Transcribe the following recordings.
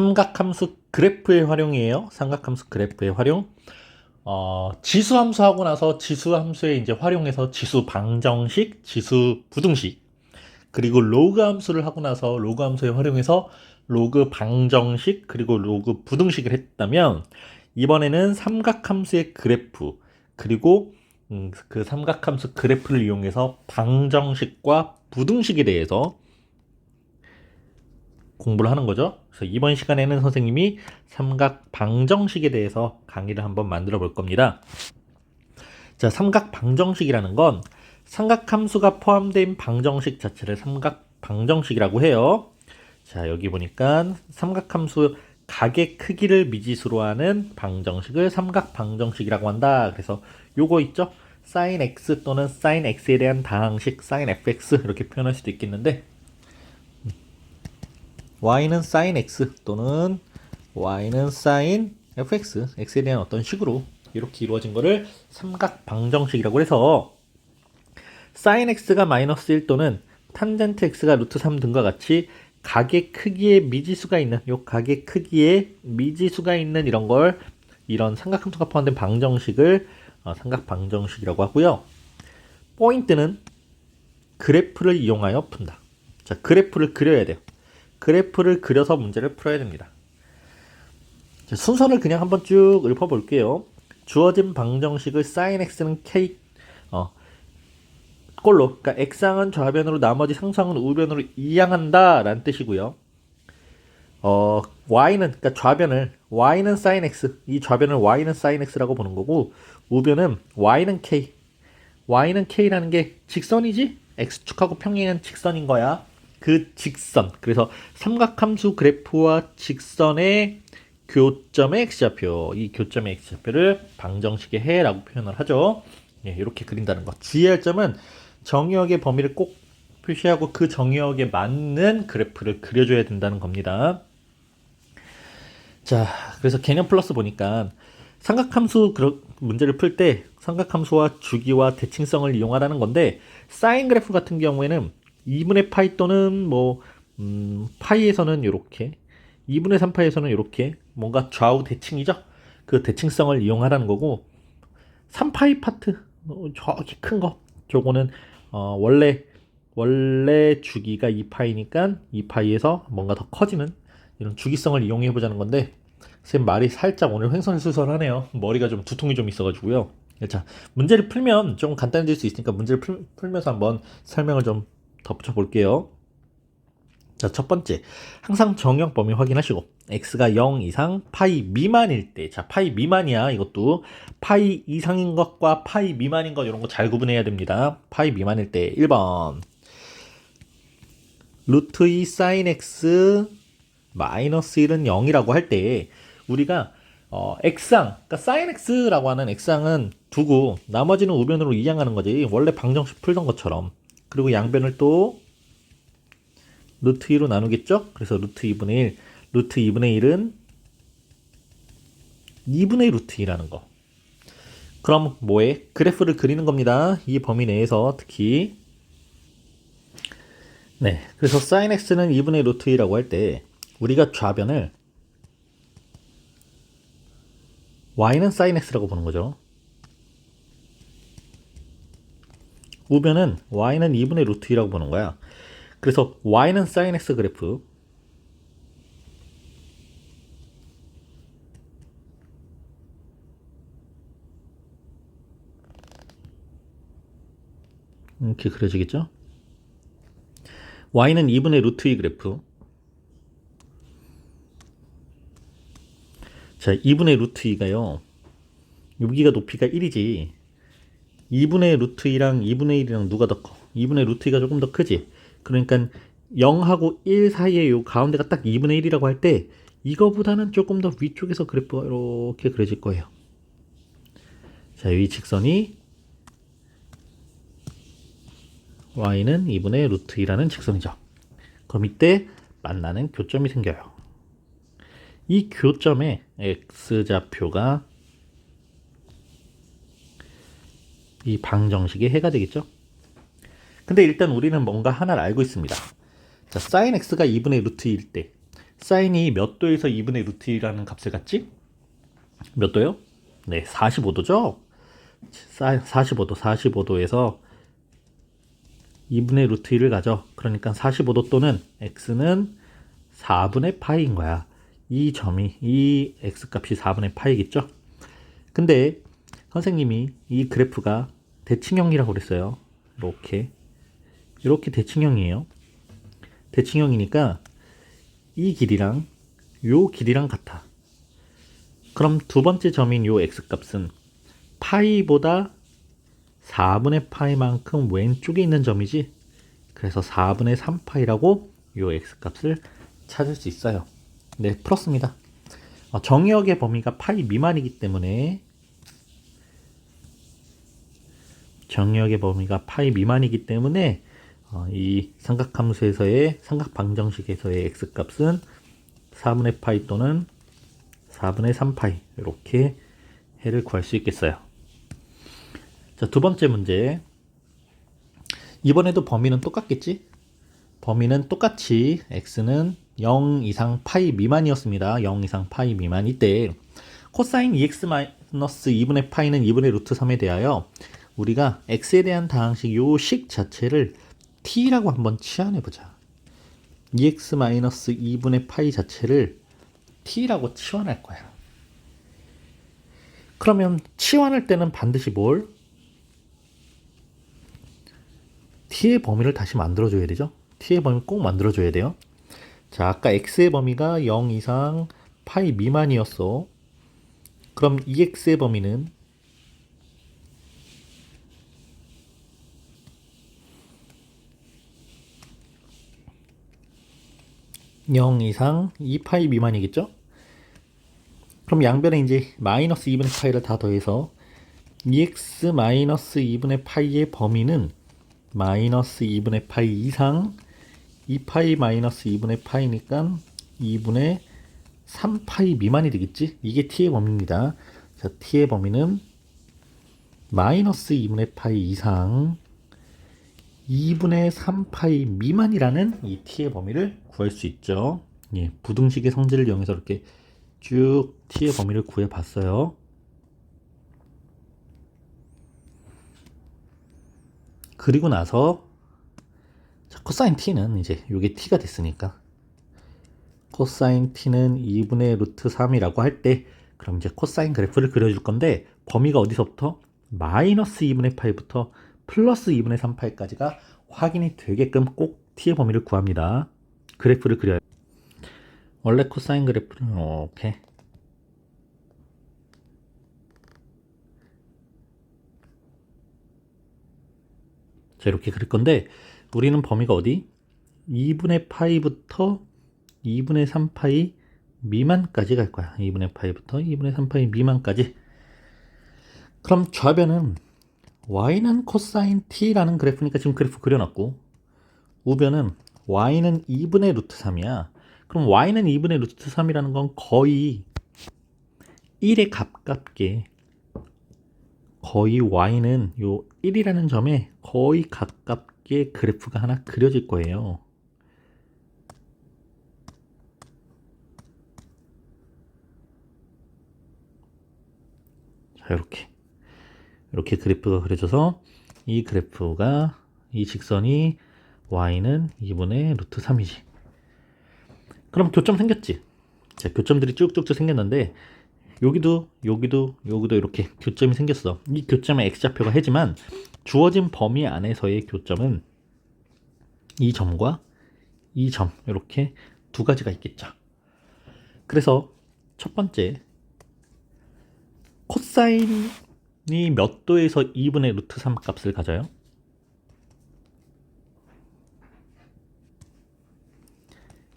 삼각함수 그래프의 활용이에요. 삼각함수 그래프의 활용. 지수함수 하고 나서 지수함수에 이제 활용해서 지수 방정식, 지수 부등식, 그리고 로그 함수를 하고 나서 로그 함수에 활용해서 로그 방정식, 그리고 로그 부등식을 했다면, 이번에는 삼각함수의 그래프, 그리고 그 삼각함수 그래프를 이용해서 방정식과 부등식에 대해서 공부를 하는 거죠. 그래서 이번 시간에는 선생님이 삼각 방정식에 대해서 강의를 한번 만들어 볼 겁니다. 자, 삼각 방정식이라는 건 삼각함수가 포함된 방정식 자체를 삼각 방정식이라고 해요. 자, 여기 보니까 삼각함수 각의 크기를 미지수로 하는 방정식을 삼각 방정식이라고 한다. 그래서 요거 있죠? sin x 또는 sin x에 대한 다항식 sin fx 이렇게 표현할 수도 있겠는데, y는 sin x 또는 y는 sin fx, x에 대한 어떤 식으로 이렇게 이루어진 거를 삼각 방정식이라고 해서, sin x가 마이너스 1 또는 탄젠트 x가 루트 3 등과 같이 각의 크기에 미지수가 있는, 요 각의 크기에 미지수가 있는 이런 삼각함수가 포함된 방정식을 삼각 방정식이라고 하고요. 포인트는 그래프를 이용하여 푼다. 자, 그래프를 그려야 돼요. 그래프를 그려서 문제를 풀어야 됩니다. 자, 순서를 그냥 한번 쭉 읊어볼게요. 주어진 방정식을 sin x는 k 꼴로, 그러니까 x항은 좌변으로 나머지 상수항은 우변으로 이항한다 라는 뜻이고요. y는, 그러니까 좌변을 y는 sin x, 이 좌변을 y는 sin x라고 보는 거고, 우변은 y는 k, y는 k라는 게 직선이지? x축하고 평행한 직선인 거야. 그 직선, 그래서 삼각함수 그래프와 직선의 교점의 x좌표, 이 교점의 x좌표를 방정식의 해라고 표현을 하죠. 예, 이렇게 그린다는 거. 주의할 점은 정의역의 범위를 꼭 표시하고 그 정의역에 맞는 그래프를 그려줘야 된다는 겁니다. 자, 그래서 개념 플러스 보니까 삼각함수 문제를 풀 때 삼각함수와 주기와 대칭성을 이용하라는 건데, 사인 그래프 같은 경우에는 2분의 파이 또는 파이에서는 이렇게, 2분의 3파이에서는 이렇게 뭔가 좌우 대칭이죠. 그 대칭성을 이용하라는 거고, 3파이 파트 저기 큰 거, 저거는 원래 주기가 2파이니까 2파이에서 뭔가 더 커지는 이런 주기성을 이용해 보자는 건데, 선생님 말이 살짝 오늘 횡설수설하네요. 머리가 좀 두통이 좀 있어가지고요. 자, 문제를 풀면 좀 간단해질 수 있으니까 문제를 풀면서 한번 설명을 좀 덧붙여 볼게요. 자, 첫 번째, 항상 정역 범위 확인하시고, x가 0 이상 파이 미만일 때, 자, 파이 미만이야. 이것도 파이 이상인 것과 파이 미만인 것, 이런 거 잘 구분해야 됩니다. 파이 미만일 때 1번 루트 2 sin x 마이너스 1은 0이라고 할 때, 우리가 x항, 그러니까 sin x라고 하는 x항은 두고 나머지는 우변으로 이항하는 거지. 원래 방정식 풀던 것처럼. 그리고 양변을 또 루트 2로 나누겠죠? 그래서 루트 2분의 1, 루트 2분의 1은 2분의 루트 2라는 거. 그럼 뭐해? 그래프를 그리는 겁니다. 이 범위 내에서 특히. 네, 그래서 sin x는 2분의 루트 2라고 할 때, 우리가 좌변을 y는 sin x라고 보는 거죠. 우변은 y는 2분의 루트 2라고 보는 거야. 그래서 y는 sin x 그래프, 이렇게 그려지겠죠? y는 2분의 루트 2 그래프. 자, 2분의 루트 2가요. 여기가 높이가 1이지. 2분의 루트 2랑 2분의 1이랑 누가 더 커? 2분의 루트 2가 조금 더 크지. 그러니까 0하고 1 사이에 요 가운데가 딱 2분의 1이라고 할 때, 이거보다는 조금 더 위쪽에서 그래프가 이렇게 그려질 거예요. 자, 이 직선이 y는 2분의 루트 2라는 직선이죠. 그럼 이때 만나는 교점이 생겨요. 이 교점의 x좌표가 이 방정식의 해가 되겠죠. 근데 일단 우리는 뭔가 하나를 알고 있습니다. 자, sin x가 2분의 루트 2일 때, 사인이 몇 도에서 2분의 루트 1이라는 값을 갖지? 몇 도요? 네, 45도죠? 45도에서 2분의 루트 1을 가져. 그러니까 45도 또는 x는 4분의 파이인 거야. 이 x값이 4분의 파이겠죠? 근데 선생님이 이 그래프가 대칭형이라고 그랬어요. 이렇게 대칭형이에요. 대칭형이니까 이 길이랑 요 길이랑 같아. 그럼 두 번째 점인 요 x값은 파이보다 4분의 파이만큼 왼쪽에 있는 점이지. 그래서 4분의 3파이라고 요 x값을 찾을 수 있어요. 네, 풀었습니다. 정의역의 범위가 파이 미만이기 때문에 이 삼각함수에서의 삼각방정식에서의 x값은 4분의 파이 또는 4분의 3파이 이렇게 해를 구할 수 있겠어요. 자, 두 번째 문제. 이번에도 범위는 똑같겠지? 범위는 똑같이 x는 0 이상 파이 미만이었습니다. 0 이상 파이 미만. 이때 코사인 2x-2분의 파이는 2분의 루트 3에 대하여 우리가 x에 대한 다항식 요 식 자체를 t라고 한번 치환해 보자. 2x-2분의 파이 자체를 t라고 치환할 거야. 그러면 치환할 때는 반드시 뭘? t의 범위를 다시 만들어줘야 되죠. t의 범위를 꼭 만들어줘야 돼요. 자, 아까 x의 범위가 0 이상 파이 미만이었어. 그럼 2x의 범위는 0 이상 2파이 미만이겠죠? 그럼 양변에 이제 마이너스 2분의 파이를 다 더해서 2x 마이너스 2분의 파이의 범위는 마이너스 2분의 파이 이상 2파이 마이너스 2분의 파이니까 2분의 3파이 미만이 되겠지? 이게 t의 범위입니다. 자, t의 범위는 마이너스 2분의 파이 이상 2분의 3파이 미만이라는 이 t의 범위를 구할 수 있죠. 예, 부등식의 성질을 이용해서 이렇게 쭉 t의 범위를 구해봤어요. 그리고 나서 자, 코사인 t는 이제 이게 t가 됐으니까 코사인 t는 2분의 루트 3이라고 할 때 그럼 이제 코사인 그래프를 그려줄 건데 범위가 어디서부터? 마이너스 2분의 파이부터 플러스 2분의 3파이까지가 확인이 되게끔 꼭 t의 범위를 구합니다. 그래프를 그려요. 원래 코사인 그래프는 이렇게 자, 이렇게 그릴 건데 우리는 범위가 어디? 2분의 파이부터 2분의 3파이 미만까지 갈 거야. 2분의 파이부터 2분의 3파이 미만까지. 그럼 좌변은 y는 코사인 t라는 그래프니까 지금 그래프 그려놨고 우변은 y는 2분의 루트 3이야. 그럼 y는 2분의 루트 3이라는 건 거의 1에 가깝게 거의 y는 요 1이라는 점에 거의 가깝게 그래프가 하나 그려질 거예요. 자, 이렇게 그래프가 그려져서 이 그래프가 이 직선이 y는 2분의 루트 3이지. 그럼 교점 생겼지? 자, 교점들이 쭉쭉쭉 생겼는데 여기도 이렇게 교점이 생겼어. 이 교점의 x좌표가 해지만 주어진 범위 안에서의 교점은 이 점과 이 점 이렇게 두 가지가 있겠죠. 그래서 첫 번째 코사인이 몇 도에서 2분의 루트 3 값을 가져요?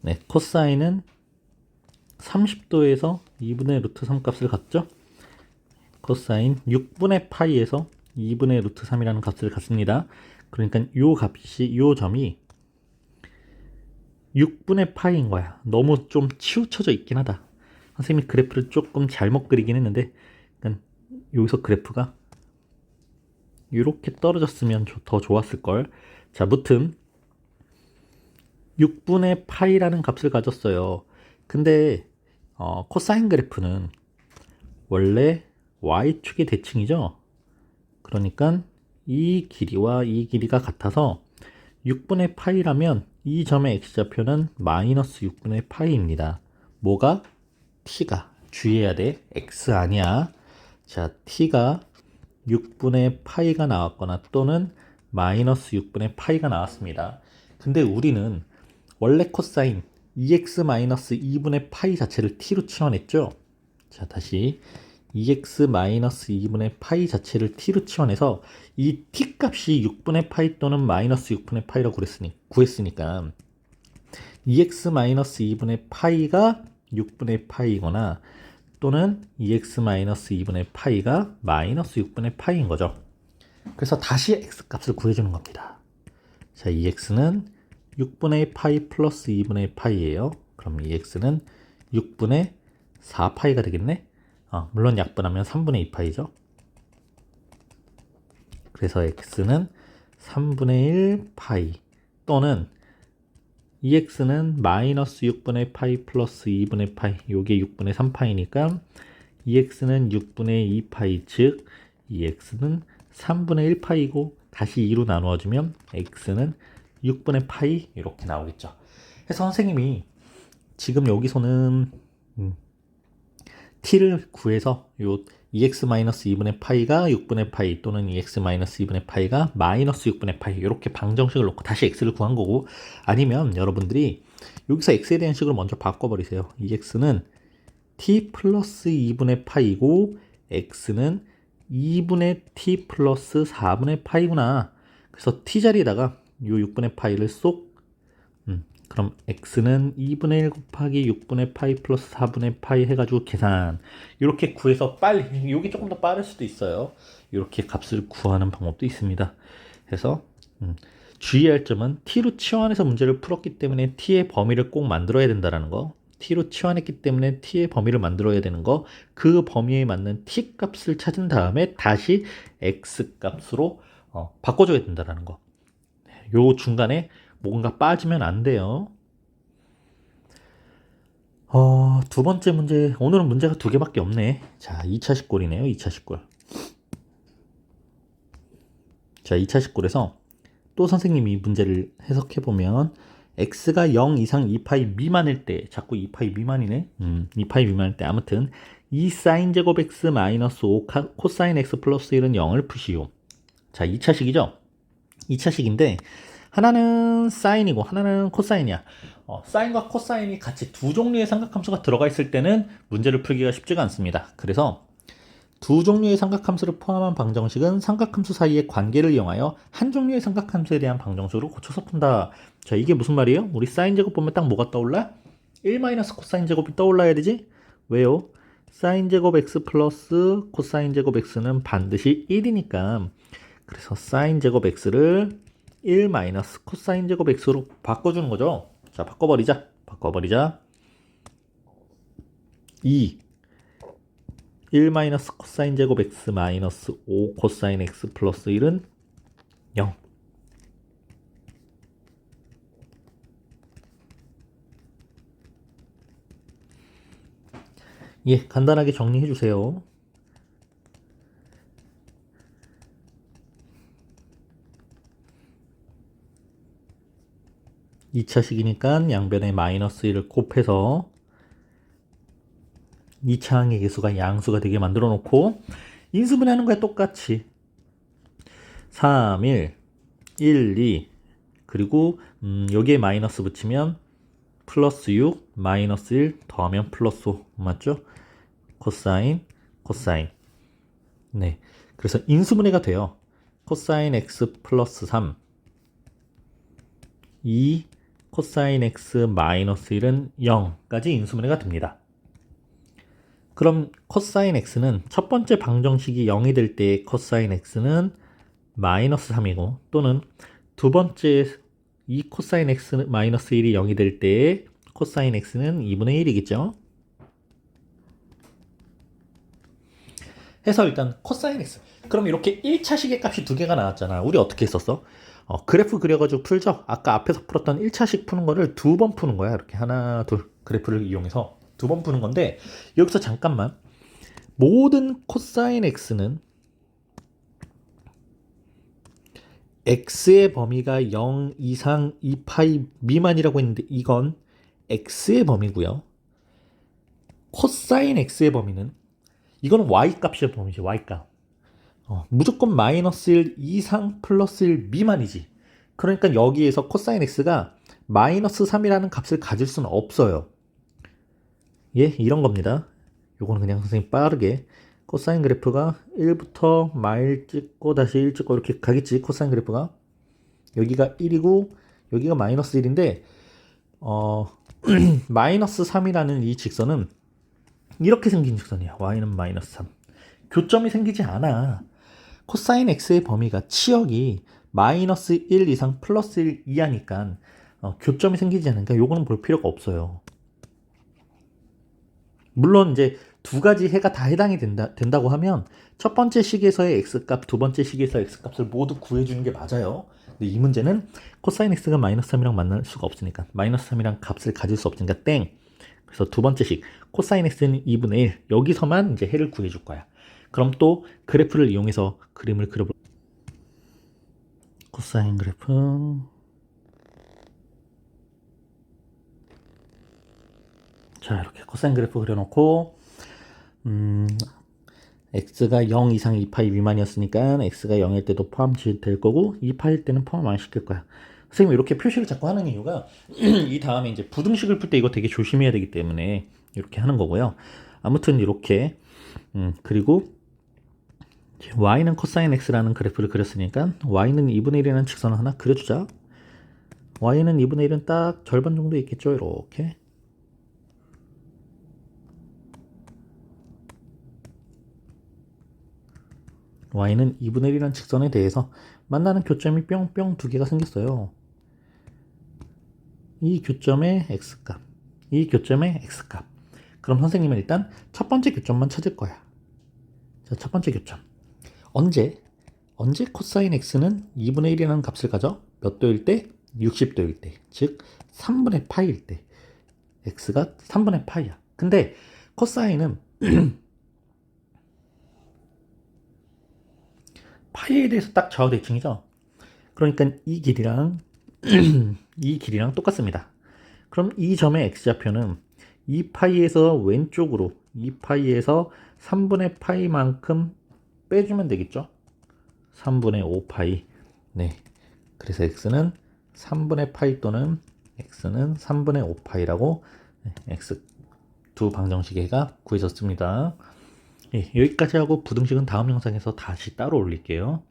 네, 코사인은 30도에서 2분의 루트 3 값을 갖죠. 코사인 6분의 파이에서 2분의 루트 3이라는 값을 갖습니다. 그러니까 요 점이 6분의 파이인 거야. 너무 좀 치우쳐져 있긴 하다. 선생님이 그래프를 조금 잘못 그리긴 했는데 그러니까 여기서 그래프가 이렇게 떨어졌으면 더 좋았을 걸. 자, 무튼 6분의 파이라는 값을 가졌어요. 근데 코사인 그래프는 원래 y축의 대칭이죠. 그러니까 이 길이와 이 길이가 같아서 6분의 파이라면 이 점의 x좌표는 마이너스 6분의 파이입니다. 뭐가? t가. 주의해야 돼. x 아니야. 자, t가 6분의 파이가 나왔거나 또는 마이너스 6분의 파이가 나왔습니다. 근데 우리는 원래 코사인 2x 마이너스 2분의 파이 자체를 t로 치환했죠. 자, 다시 2x 마이너스 2분의 파이 자체를 t로 치환해서 이 t 값이 6분의 파이 또는 마이너스 6분의 파이라고 구했으니까 2x 마이너스 2분의 파이가 6분의 파이거나 또는 2x 마이너스 2분의 파이가 마이너스 6분의 파이인 거죠. 그래서 다시 x 값을 구해주는 겁니다. 자, 2x는 6분의 파이 플러스 2분의 파이예요. 그럼 2x는 6분의 4파이가 되겠네. 물론 약분하면 3분의 2파이죠. 그래서 x는 3분의 1파이 또는 2x는 마이너스 6분의 파이 플러스 2분의 파이, 요게 6분의 3파이니까 2x는 6분의 2파이, 즉 2x는 3분의 1파이고 다시 2로 나누어주면 x는 6분의 파이 이렇게 나오겠죠. 그래서 선생님이 지금 여기서는 t를 구해서 요 2x-2분의 파이가 6분의 파이 또는 2x-2분의 파이가 마이너스 6분의 파이 이렇게 방정식을 놓고 다시 x를 구한 거고, 아니면 여러분들이 여기서 x에 대한 식으로 먼저 바꿔버리세요. 2x는 t 플러스 2분의 파이고 x는 2분의 t 플러스 4분의 파이구나. 그래서 t 자리에다가 요 6분의 파이를 쏙 그럼 x는 2분의 1 곱하기 6분의 파이 플러스 4분의 파이 해가지고 계산 이렇게 구해서 빨리, 여기 조금 더 빠를 수도 있어요. 이렇게 값을 구하는 방법도 있습니다. 그래서 주의할 점은 t로 치환해서 문제를 풀었기 때문에 t의 범위를 꼭 만들어야 된다는 거, t로 치환했기 때문에 t의 범위를 만들어야 되는 거, 그 범위에 맞는 t 값을 찾은 다음에 다시 x 값으로 바꿔줘야 된다는 거. 요 중간에 뭔가 빠지면 안 돼요. 두 번째 문제, 오늘은 문제가 두 개밖에 없네. 자, 2차 식골이네요. 2차 식골. 자, 2차 식골에서 또 선생님이 문제를 해석해보면 x가 0 이상 2파이 미만일 때, 자꾸 2파이 미만이네. 2파이 미만일 때 아무튼 2 사인 제곱 x 마이너스 5 코사인 x 플러스 1은 0을 푸시오. 자, 2차 식이죠. 2차 식인데 하나는 사인이고 하나는 코사인이야. 사인과 코사인이 같이 두 종류의 삼각함수가 들어가 있을 때는 문제를 풀기가 쉽지가 않습니다. 그래서 두 종류의 삼각함수를 포함한 방정식은 삼각함수 사이의 관계를 이용하여 한 종류의 삼각함수에 대한 방정식으로 고쳐서 푼다. 자, 이게 무슨 말이에요? 우리 사인 제곱 보면 딱 뭐가 떠올라? 1 마이너스 코사인 제곱이 떠올라야 되지? 왜요? 사인 제곱 x 플러스 코사인 제곱 x는 반드시 1이니까. 그래서 사인 제곱 x를 1 마이너스 코사인 제곱 x로 바꿔주는 거죠. 자, 바꿔버리자. 2 1 마이너스 코사인 제곱 x 마이너스 5 코사인 x 플러스 1은 0. 예, 간단하게 정리해 주세요. 이 차 식이니까 양변에 마이너스 1을 곱해서 2차 항의 개수가 양수가 되게 만들어 놓고 인수분해하는 거야 똑같이. 3, 1, 1, 2 그리고 여기에 마이너스 붙이면 플러스 6, 마이너스 1 더하면 플러스 5 맞죠? 코사인. 네, 그래서 인수분해가 돼요. 코사인 x 플러스 3 2 코사인 x 마이너스 1은 0까지 인수분해가 됩니다. 그럼 코사인 x는 첫 번째 방정식이 0이 될 때 코사인 x는 마이너스 3이고, 또는 두 번째 이 코사인 x 마이너스 1이 0이 될 때 코사인 x는 2분의 1이겠죠. 해서 일단 코사인 x. 그럼 이렇게 1차식의 값이 두 개가 나왔잖아. 우리 어떻게 했었어? 그래프 그려가지고 풀죠. 아까 앞에서 풀었던 1차식 푸는 거를 두 번 푸는 거야. 이렇게 하나, 둘. 그래프를 이용해서 두 번 푸는 건데 여기서 잠깐만 모든 코사인 x는 x의 범위가 0 이상 2파이 미만이라고 했는데 이건 x의 범위고요. 코사인 x의 범위는 이거는 y 값의 범위지 y 값. 무조건 마이너스 1 이상 플러스 1 미만이지. 그러니까 여기에서 코사인 x가 마이너스 3이라는 값을 가질 수는 없어요. 예, 이런 겁니다. 요거는 그냥 선생님 빠르게 코사인 그래프가 1부터 마일 찍고 다시 1 찍고 이렇게 가겠지. 코사인 그래프가 여기가 1이고 여기가 마이너스 1인데 마이너스 3이라는 이 직선은 이렇게 생긴 직선이야. y는 마이너스 3. 교점이 생기지 않아. 코사인 x의 범위가 치역이 마이너스 1 이상 플러스 1 이하니까 교점이 생기지 않으니까 요거는 볼 필요가 없어요. 물론 이제 두 가지 해가 다 해당이 된다고 하면 첫 번째 식에서의 x값, 두 번째 식에서의 x값을 모두 구해주는 게 맞아요. 근데 이 문제는 코사인 x가 마이너스 3이랑 만날 수가 없으니까 마이너스 3이랑 값을 가질 수 없으니까 땡. 그래서 두 번째 식 코사인 x는 2분의 1 여기서만 이제 해를 구해줄 거야. 그럼 또 그래프를 이용해서 그림을 그려볼 코사인 그래프 자 이렇게 코사인 그래프 그려놓고 x가 0 이상 2파이 미만이었으니까 x가 0일 때도 포함될 거고 2파일 때는 포함 안 시킬 거야. 선생님이 이렇게 표시를 자꾸 하는 이유가 이 다음에 이제 부등식을 풀 때 이거 되게 조심해야 되기 때문에 이렇게 하는 거고요. 아무튼 이렇게 그리고 y는 코사인 x라는 그래프를 그렸으니까 y는 2분의 1이라는 직선을 하나 그려주자. y는 2분의 1은 딱 절반 정도 있겠죠. 이렇게 y는 2분의 1이라는 직선에 대해서 만나는 교점이 뿅뿅 두 개가 생겼어요. 이 교점의 x값, 이 교점의 x값. 그럼 선생님은 일단 첫 번째 교점만 찾을 거야. 자, 첫 번째 교점. 언제 코사인 x는 2분의 1이라는 값을 가져? 몇 도일 때? 60도일 때. 즉 3분의 파이일 때. x가 3분의 파이야. 근데 코사인은 파이에 대해서 딱 좌우 대칭이죠. 그러니까 이 길이랑 이 길이랑 똑같습니다. 그럼 이 점의 x좌표는 2파이에서 왼쪽으로 2파이에서 3분의 파이만큼 빼주면 되겠죠. 3분의 5파이. 네. 그래서 x는 3분의 파이 또는 x는 3분의 5파이라고 x 두 방정식의 해가 구해졌습니다. 예, 여기까지 하고 부등식은 다음 영상에서 다시 따로 올릴게요.